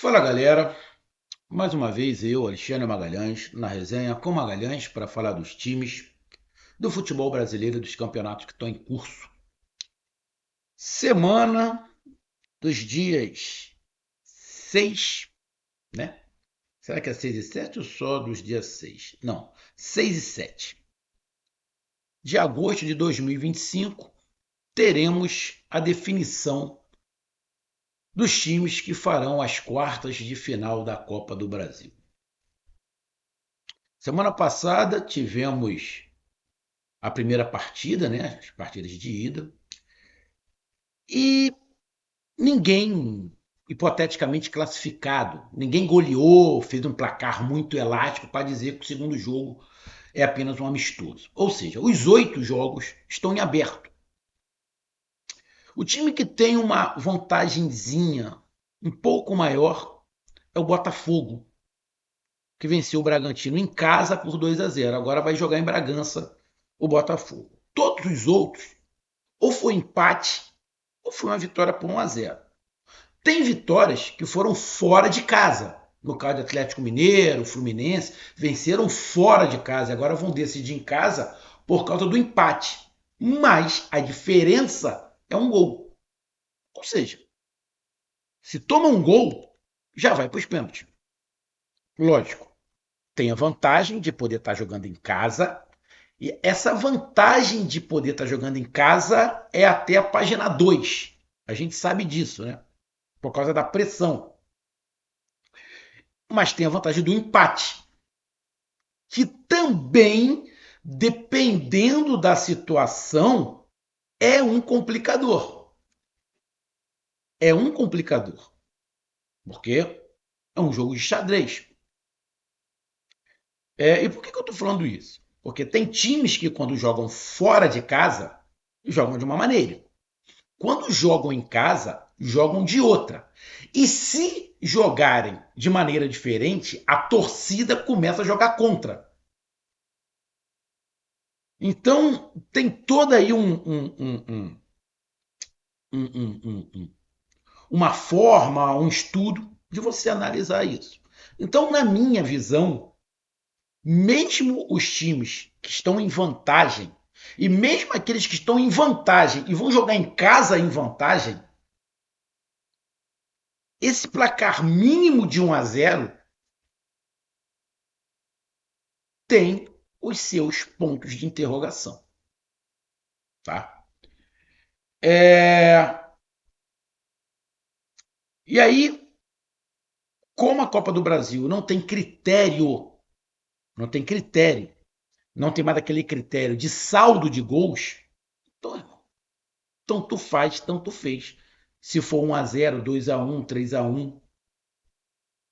Fala galera, mais uma vez eu, Alexandre Magalhães, na resenha com Magalhães para falar dos times do futebol brasileiro e dos campeonatos que estão em curso. Semana dos dias 6, né? Será que é 6 e 7 ou só dos dias 6? Não, 6 e 7 de agosto de 2025, teremos a definição dos times que farão as quartas de final da Copa do Brasil. Semana passada tivemos a primeira partida, né? As partidas de ida. E ninguém, hipoteticamente classificado, ninguém goleou, fez um placar muito elástico para dizer que o segundo jogo é apenas um amistoso. Ou seja, os 8 jogos estão em aberto. O time que tem uma vantagenzinha um pouco maior é o Botafogo, que venceu o Bragantino em casa por 2-0. Agora vai jogar em Bragança o Botafogo. Todos os outros, ou foi empate, ou foi uma vitória por 1-0. Tem vitórias que foram fora de casa. No caso do Atlético Mineiro, Fluminense, venceram fora de casa. Agora vão decidir em casa por causa do empate. Mas a diferença é um gol. Ou seja, se toma um gol, já vai para os pênaltis. Lógico, tem a vantagem de poder estar jogando em casa. E essa vantagem de poder estar jogando em casa é até a página 2. A gente sabe disso, né? Por causa da pressão. Mas tem a vantagem do empate, que também, dependendo da situação, é um complicador. É um complicador. Porque é um jogo de xadrez. E por que eu estou falando isso? Porque tem times que, quando jogam fora de casa, jogam de uma maneira. Quando jogam em casa, jogam de outra. E se jogarem de maneira diferente, a torcida começa a jogar contra. Então, tem toda aí uma forma, um estudo de você analisar isso. Então, na minha visão, mesmo os times que estão em vantagem, e mesmo aqueles que estão em vantagem e vão jogar em casa em vantagem, esse placar mínimo de 1-0 tem os seus pontos de interrogação. Tá? E aí, como a Copa do Brasil não tem critério, não tem mais aquele critério de saldo de gols, então, tanto faz, tanto fez. Se for 1-0, 2-1, 3-1,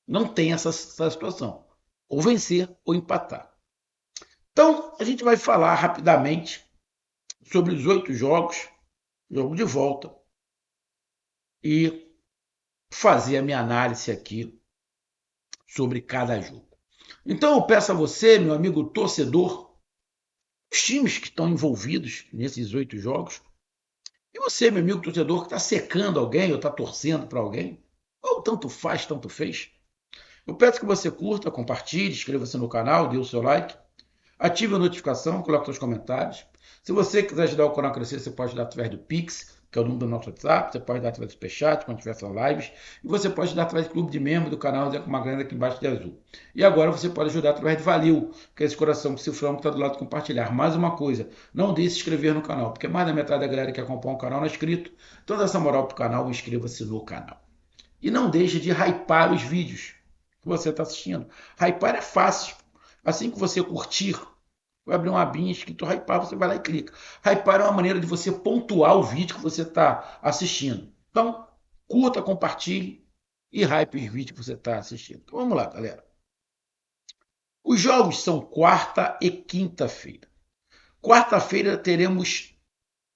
não tem essa situação. Ou vencer ou empatar. Então, a gente vai falar rapidamente sobre os 8 jogos, jogo de volta, e fazer a minha análise aqui sobre cada jogo. Então, eu peço a você, meu amigo torcedor, os times que estão envolvidos nesses 8 jogos, e você, meu amigo torcedor, que está secando alguém ou está torcendo para alguém, ou tanto faz, tanto fez, eu peço que você curta, compartilhe, inscreva-se no canal, dê o seu like, ative a notificação, coloque seus comentários. Se você quiser ajudar o canal a crescer, você pode ajudar através do Pix, que é o número do nosso WhatsApp, você pode dar através do Superchat, quando tiver essas lives, e você pode ajudar através do clube de membro do canal, com uma grana aqui embaixo de azul. E agora você pode ajudar através de Valeu, que é esse coração que cifrão que está do lado de compartilhar. Mais uma coisa, não deixe de se inscrever no canal, porque mais da metade da galera que acompanha o canal não é inscrito. Então dá essa moral pro canal, inscreva-se no canal. E não deixe de hypar os vídeos que você está assistindo. Hypar é fácil. Assim que você curtir, vai abrir uma abinha escrito hypar, você vai lá e clica. Hypar é uma maneira de você pontuar o vídeo que você está assistindo. Então, curta, compartilhe e hype os vídeos que você está assistindo. Então, vamos lá, galera. Os jogos são quarta e quinta-feira. Quarta-feira teremos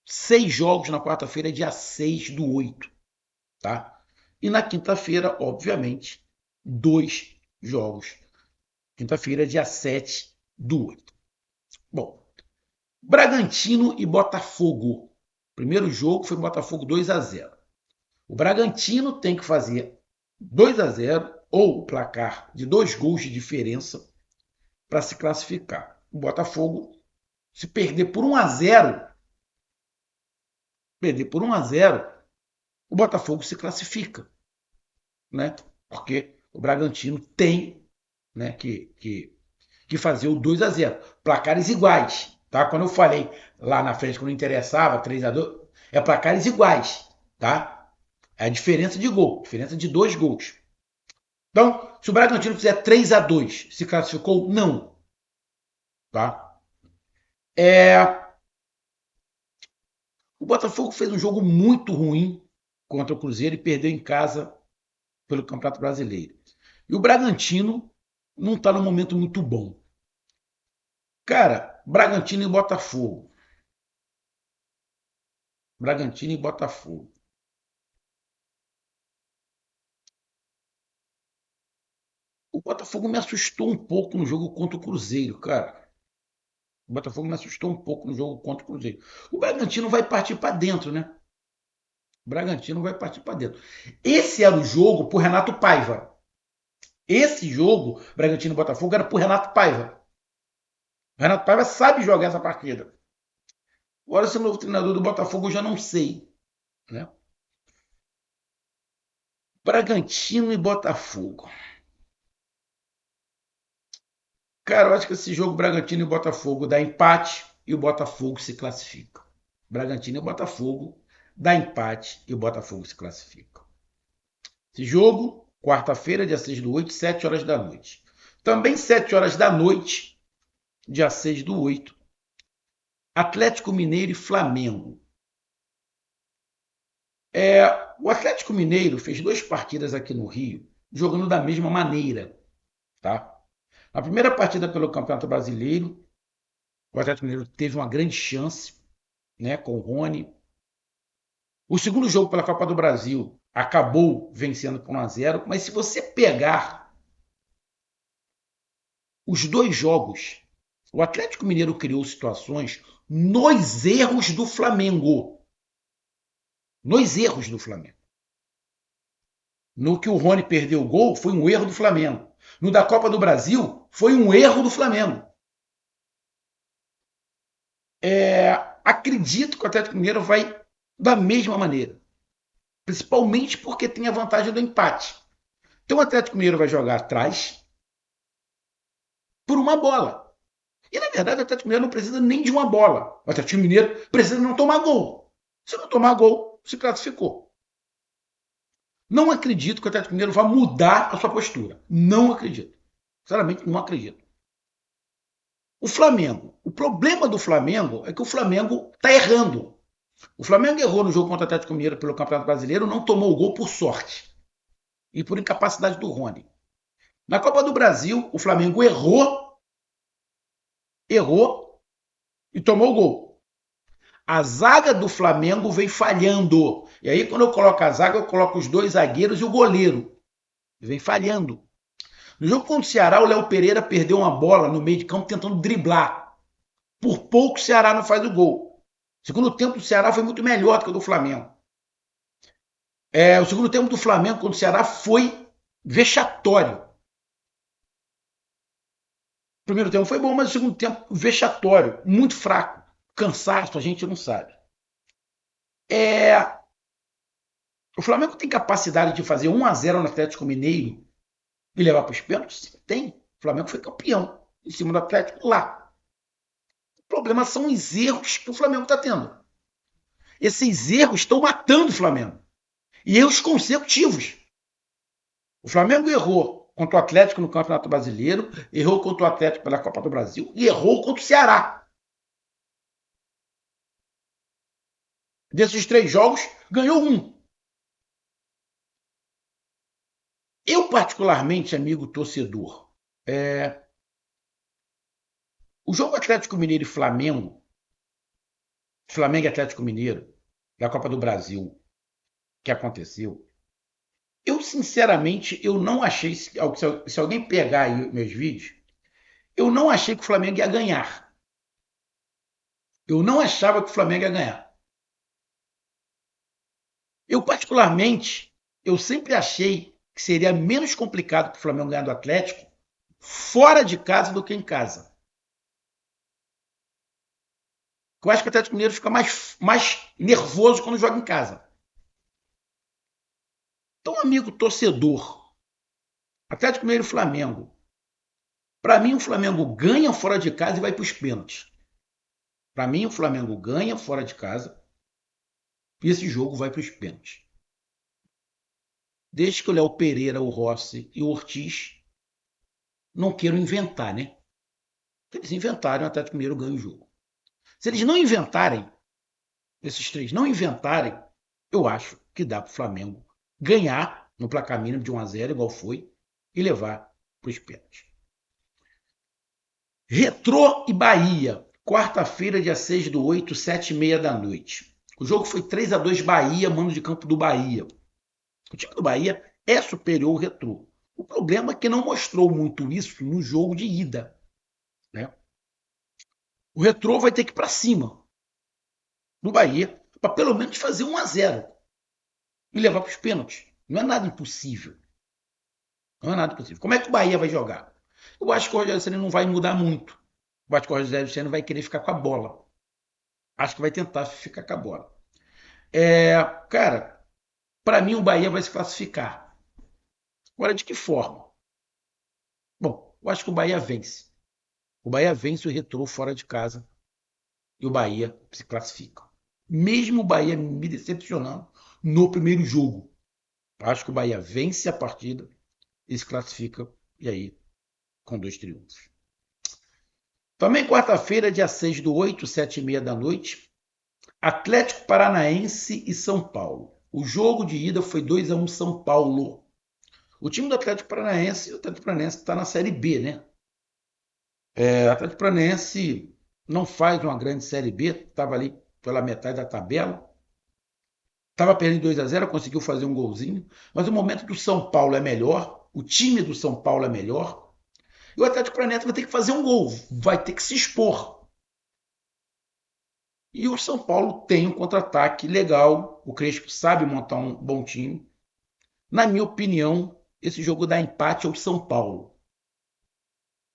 6 jogos na quarta-feira, dia 6/8. Tá? E na quinta-feira, obviamente, 2 jogos. Quinta-feira, dia 7/8. Bom, Bragantino e Botafogo. O primeiro jogo foi Botafogo 2-0. O Bragantino tem que fazer 2-0 ou placar de 2 gols de diferença para se classificar. O Botafogo, se perder por 1-0, o Botafogo se classifica, né? Porque o Bragantino tem, né, que fazer o 2-0. Placares iguais, tá? Quando eu falei lá na frente, quando interessava, 3-2, é placares iguais, tá? É a diferença de gol, diferença de 2 gols. Então, se o Bragantino fizer 3-2, se classificou? Não, tá? O Botafogo fez um jogo muito ruim contra o Cruzeiro e perdeu em casa pelo Campeonato Brasileiro. E o Bragantino não está num momento muito bom. Cara, Bragantino e Botafogo. Bragantino e Botafogo. O Botafogo me assustou um pouco no jogo contra o Cruzeiro, cara. O Botafogo me assustou um pouco no jogo contra o Cruzeiro. O Bragantino vai partir para dentro, né? O Bragantino vai partir para dentro. Esse era o jogo pro Renato Paiva. Esse jogo, Bragantino e Botafogo, era pro Renato Paiva. O Renato Paiva sabe jogar essa partida. Agora, se o novo treinador do Botafogo, eu já não sei, né? Bragantino e Botafogo. Cara, eu acho que esse jogo Bragantino e Botafogo dá empate e o Botafogo se classifica. Bragantino e Botafogo dá empate e o Botafogo se classifica. Esse jogo, quarta-feira, dia 6/8, 7 horas da noite. Também 7 horas da noite, dia 6/8, Atlético Mineiro e Flamengo. O Atlético Mineiro fez 2 partidas aqui no Rio, jogando da mesma maneira, tá? Na primeira partida pelo Campeonato Brasileiro, o Atlético Mineiro teve uma grande chance, né, com o Rony. O segundo jogo pela Copa do Brasil acabou vencendo por 1-0, mas se você pegar os 2 jogos, o Atlético Mineiro criou situações nos erros do Flamengo. Nos erros do Flamengo. No que o Rony perdeu o gol, foi um erro do Flamengo. No da Copa do Brasil, foi um erro do Flamengo. Acredito que o Atlético Mineiro vai da mesma maneira. Principalmente porque tem a vantagem do empate. Então o Atlético Mineiro vai jogar atrás por uma bola. E na verdade o Atlético Mineiro não precisa nem de uma bola. O Atlético Mineiro precisa não tomar gol. Se não tomar gol, se classificou. Não acredito que o Atlético Mineiro vá mudar a sua postura. Não acredito. Sinceramente, não acredito. O Flamengo. O problema do Flamengo é que o Flamengo está errando. O Flamengo errou no jogo contra o Atlético Mineiro pelo Campeonato Brasileiro, não tomou o gol por sorte e por incapacidade do Rony. Na Copa do Brasil, o Flamengo errou e tomou o gol. A zaga do Flamengo vem falhando. E aí, quando eu coloco a zaga, eu coloco os 2 zagueiros e o goleiro. Vem falhando. No jogo contra o Ceará, o Léo Pereira perdeu uma bola no meio de campo tentando driblar. Por pouco o Ceará não faz o gol. O segundo tempo do Ceará foi muito melhor do que o do Flamengo. O segundo tempo do Flamengo contra o Ceará foi vexatório. O primeiro tempo foi bom, mas o segundo tempo vexatório, muito fraco. Cansaço, a gente não sabe. O Flamengo tem capacidade de fazer 1-0 no Atlético Mineiro e levar para os pênaltis? Tem. O Flamengo foi campeão em cima do Atlético lá. O problema são os erros que o Flamengo está tendo. Esses erros estão matando o Flamengo. E erros consecutivos. O Flamengo errou contra o Atlético no Campeonato Brasileiro, errou contra o Atlético pela Copa do Brasil e errou contra o Ceará. Desses 3 jogos, ganhou um. Eu, particularmente, amigo torcedor, o jogo Atlético Mineiro e Flamengo e Atlético Mineiro, da Copa do Brasil, que aconteceu, eu, sinceramente, eu não achei, se alguém pegar aí meus vídeos, eu não achei que o Flamengo ia ganhar. Eu não achava que o Flamengo ia ganhar. Eu, particularmente, eu sempre achei que seria menos complicado para o Flamengo ganhar do Atlético fora de casa do que em casa. Eu acho que o Atlético Mineiro fica mais nervoso quando joga em casa. Então, amigo torcedor, Atlético Mineiro e Flamengo. Para mim, o Flamengo ganha fora de casa e vai para os pênaltis. Para mim, o Flamengo ganha fora de casa e esse jogo vai para os pênaltis. Desde que o Léo Pereira, o Rossi e o Ortiz não queiram inventar, né? Se eles inventarem, o Atlético Mineiro ganha o jogo. Se eles não inventarem, esses três não inventarem, eu acho que dá para o Flamengo ganhar no placar mínimo de 1-0, igual foi, e levar para os pênaltis. Retrô e Bahia, quarta-feira, dia 6/8, 7h30 da noite. O jogo foi 3-2 Bahia, mando de campo do Bahia. O time do Bahia é superior ao Retrô. O problema é que não mostrou muito isso no jogo de ida. Né? O Retrô vai ter que ir para cima do Bahia para pelo menos fazer 1-0 e levar para os pênaltis. Não é nada impossível. Não é nada impossível. Como é que o Bahia vai jogar? Eu acho que o Rogério Ceni não vai mudar muito. Eu acho que o Rogério Ceni vai querer ficar com a bola. Acho que vai tentar ficar com a bola. Cara, para mim o Bahia vai se classificar. Agora, de que forma? Bom, eu acho que o Bahia vence. O Bahia vence o Retrô fora de casa e o Bahia se classifica. Mesmo o Bahia me decepcionando no primeiro jogo. Acho que o Bahia vence a partida e se classifica, e aí, com 2 triunfos. Também quarta-feira, dia 6/8, 7h30 da noite, Atlético Paranaense e São Paulo. O jogo de ida foi 2-1 São Paulo. O time do Atlético Paranaense, o Atlético Paranaense está na Série B, né? O Atlético Paranaense não faz uma grande Série B, estava ali pela metade da tabela. Estava perdendo 2-0, conseguiu fazer um golzinho. Mas o momento do São Paulo é melhor, o time do São Paulo é melhor. E o Atlético Paranaense vai ter que fazer um gol, vai ter que se expor. E o São Paulo tem um contra-ataque legal. O Crespo sabe montar um bom time. Na minha opinião, esse jogo dá empate ao São Paulo.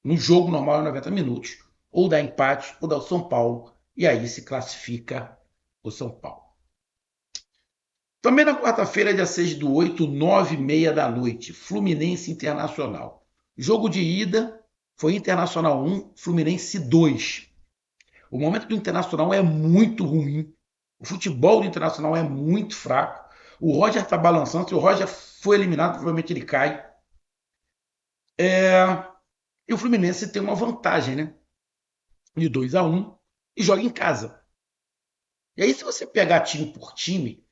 No jogo normal, 90 minutos. Ou dá empate, ou dá o São Paulo. E aí se classifica o São Paulo. Também na quarta-feira, dia 6/8, 9h30 da noite, Fluminense Internacional. Jogo de ida foi Internacional 1, Fluminense 2. O momento do Internacional é muito ruim. O futebol do Internacional é muito fraco. O Roger está balançando. Se o Roger foi eliminado, provavelmente ele cai. E o Fluminense tem uma vantagem, né? De 2-1 e joga em casa. E aí, se você pegar time por time,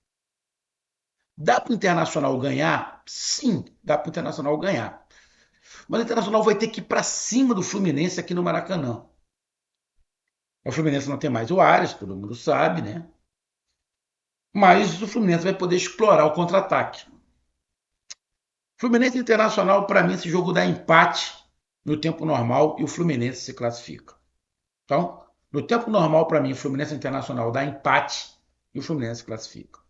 dá para o Internacional ganhar? Sim, dá para o Internacional ganhar. Mas o Internacional vai ter que ir para cima do Fluminense aqui no Maracanã. O Fluminense não tem mais o Arias, todo mundo sabe, né? Mas o Fluminense vai poder explorar o contra-ataque. Fluminense Internacional, para mim, esse jogo dá empate no tempo normal e o Fluminense se classifica. Então, no tempo normal, para mim, o Fluminense Internacional dá empate e o Fluminense se classifica.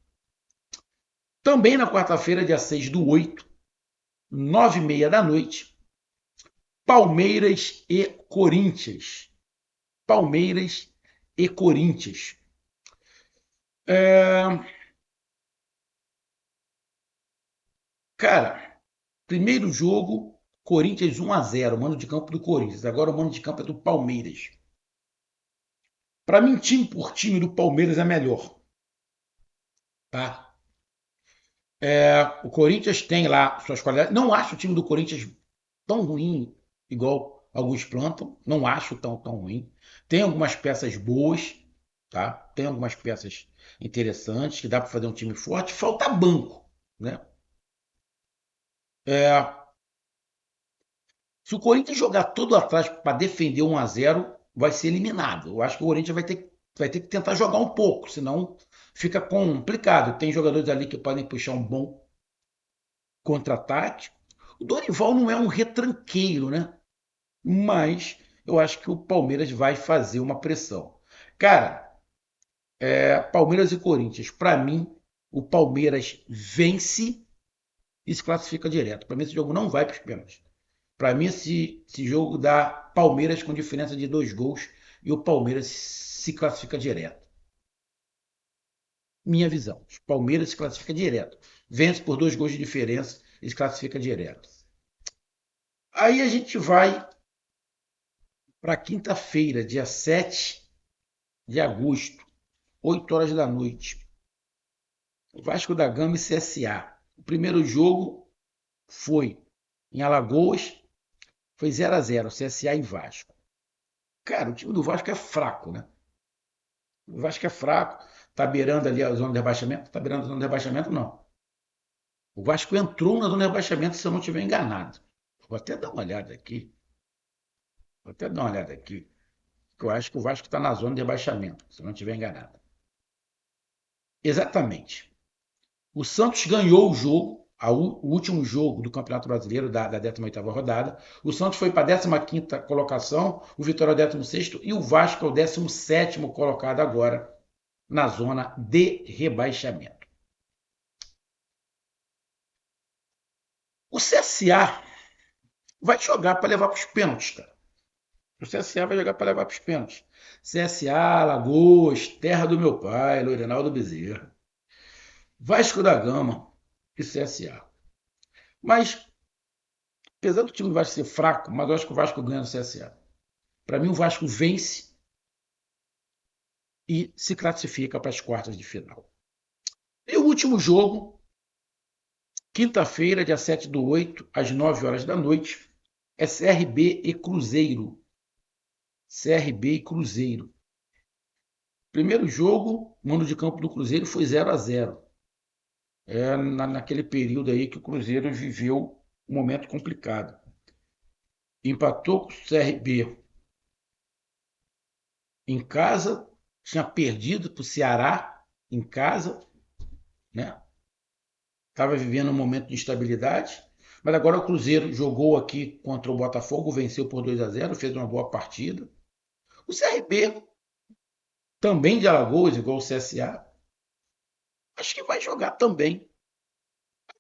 Também na quarta-feira, dia 6/8, 9h30 da noite, Palmeiras e Corinthians. Palmeiras e Corinthians. Cara, primeiro jogo, Corinthians 1-0, mando de campo do Corinthians. Agora o mando de campo é do Palmeiras. Para mim, time por time do Palmeiras é melhor. Tá? O Corinthians tem lá suas qualidades. Não acho o time do Corinthians tão ruim igual alguns plantam. Não acho tão ruim. Tem algumas peças boas, tá? Tem algumas peças interessantes que dá para fazer um time forte. Falta banco, né? Se o Corinthians jogar todo atrás para defender 1-0, vai ser eliminado. Eu acho que o Corinthians vai ter que tentar jogar um pouco, senão fica complicado. Tem jogadores ali que podem puxar um bom contra-ataque. O Dorival não é um retranqueiro, né? Mas eu acho que o Palmeiras vai fazer uma pressão. Cara, Palmeiras e Corinthians, para mim, o Palmeiras vence e se classifica direto. Para mim, esse jogo não vai para os pênaltis. Para mim, esse jogo dá Palmeiras com diferença de 2 gols e o Palmeiras se classifica direto. Minha visão. O Palmeiras se classifica direto. Vence por 2 gols de diferença e se classifica direto. Aí a gente vai para quinta-feira, dia 7 de agosto, 8 horas da noite. Vasco da Gama e CSA. O primeiro jogo foi em Alagoas, foi 0-0, CSA e Vasco. Cara, o time do Vasco é fraco, né? O Vasco é fraco, tá beirando ali a zona de rebaixamento, tá beirando a zona de rebaixamento, não. O Vasco entrou na zona de rebaixamento, se eu não estiver enganado. Vou até dar uma olhada aqui. Vou até dar uma olhada aqui. Que eu acho que o Vasco está na zona de rebaixamento, se eu não estiver enganado. Exatamente. O Santos ganhou o jogo, o último jogo do Campeonato Brasileiro da 18ª rodada. O Santos foi para a 15ª colocação, o Vitória é o 16º e o Vasco é o 17º colocado agora na zona de rebaixamento. O CSA vai jogar para levar para os pênaltis, cara. O CSA vai jogar para levar para os pênaltis. CSA, Lagoas, terra do meu pai, Lourenaldo Bezerra. Vasco da Gama e CSA. Mas, apesar do time do Vasco ser fraco, mas eu acho que o Vasco ganha do CSA. Para mim, o Vasco vence e se classifica para as quartas de final. E o último jogo, quinta-feira, dia 7/8, às 9 horas da noite, é CRB e Cruzeiro. CRB e Cruzeiro. Primeiro jogo, o mando de campo do Cruzeiro foi 0-0. Naquele período aí que o Cruzeiro viveu um momento complicado. Empatou com o CRB em casa, tinha perdido para o Ceará em casa, né? Estava vivendo um momento de instabilidade, mas agora o Cruzeiro jogou aqui contra o Botafogo, venceu por 2-0, fez uma boa partida. O CRB, também de Alagoas, igual o CSA, acho que vai jogar também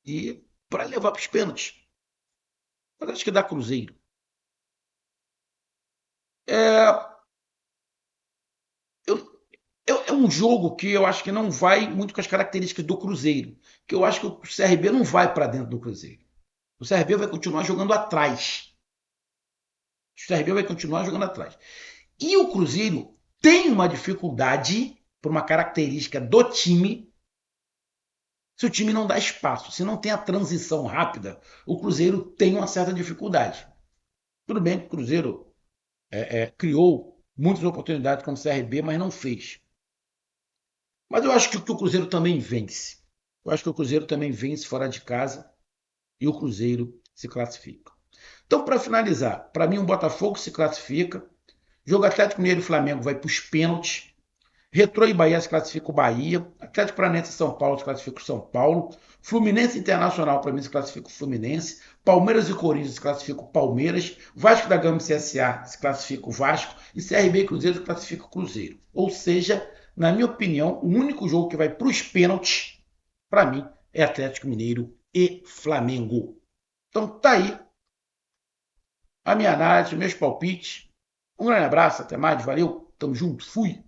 e para levar para os pênaltis. Mas acho que dá Cruzeiro. É, eu, é um jogo que eu acho que não vai muito com as características do Cruzeiro. Que eu acho que o CRB não vai para dentro do Cruzeiro. O CRB vai continuar jogando atrás. O CRB vai continuar jogando atrás. E o Cruzeiro tem uma dificuldade, por uma característica do time, se o time não dá espaço, se não tem a transição rápida, o Cruzeiro tem uma certa dificuldade. Tudo bem que o Cruzeiro criou muitas oportunidades como o CRB, mas não fez. Mas eu acho que o Cruzeiro também vence. Eu acho que o Cruzeiro também vence fora de casa e o Cruzeiro se classifica. Então, para finalizar, para mim o Botafogo se classifica, jogo Atlético Mineiro e Flamengo vai para os pênaltis, Retrô e Bahia se classifica o Bahia, Atlético Paranaense e São Paulo se classifica o São Paulo, Fluminense Internacional para mim se classifica o Fluminense, Palmeiras e Corinthians se classifica o Palmeiras, Vasco da Gama e CSA se classifica o Vasco e CRB e Cruzeiro se classifica o Cruzeiro. Ou seja, na minha opinião, o único jogo que vai para os pênaltis, para mim, é Atlético Mineiro e Flamengo. Então tá aí a minha análise, meus palpites. Um grande abraço, até mais, valeu, tamo junto, fui!